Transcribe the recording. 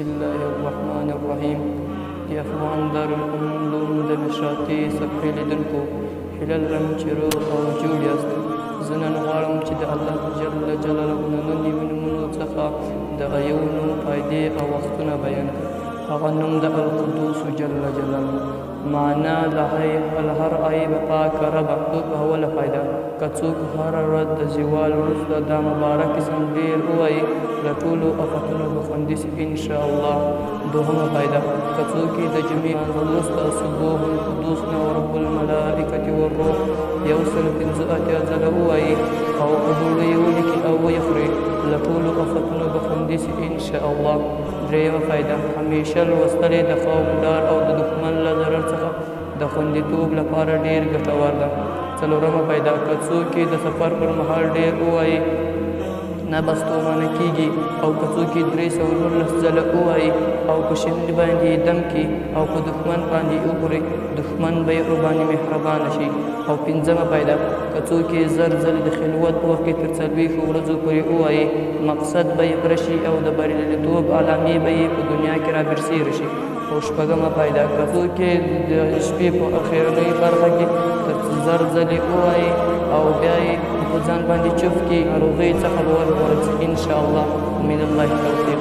الله الرحمن الرحیم. د افغان دارالعلوم د نشراتي صفحې لیدونکو هیله لرم چې روغ او جوړ یاست. زه نن غواړم چې د الله جل جلاله د نویو نومونو څخه دغه یو نوم فایدې او وختونه بیان کړم. هغه نوم د القدوس جل جلاله، معنا د هر عیب پاک رب. اوله فایده: که څوک هره ورځ د زوال وروسته دا مبارک اسم ډېر ووایي، له ټولو آفتونو به خوندي شي انشاءالله. دوهمه فایده: که څوک د جمعې وروسته سبوح القدوس رب الملائکة والروح 185 ځله ووایي او په ډوډۍ یې ولیکي او ویې خوري، له ټولو آفتونو به خوندي شي انشاءالله. درېیمه فایده: همیشه لوستل د قوم ډار او د دښمن له ضرر څخه د خوندیتوب لپاره ډېر ګټور ده. څلورمه فایده: که څوک د سفر پر مهال ډېر ووایي نه به ستومانه کېږي، او که څوک 319 ځله ووایي او په شنډې باندې یې دم کړي او په دښمن باندې یې وخوري، دښمن به یې ورباندې مهربانه شي. او پنځمه فایده: که څوک یې 1000 ځلې د خلوت په وخت کې تر 40 ورځو پورې ووایي، مقصد به یې پوره شي او د بریالیتوب علامې به یې په دنیا کې رابرسېره شي. او شپږمه فایده: که څوک د شپې په اخرنۍ برخه کې تر 1000 ځلې ووایي او بیا یې په ځان باندې چوف کړي، ناروغۍ څخه به وژغورل شي انشاءالله. من الله التوفیق.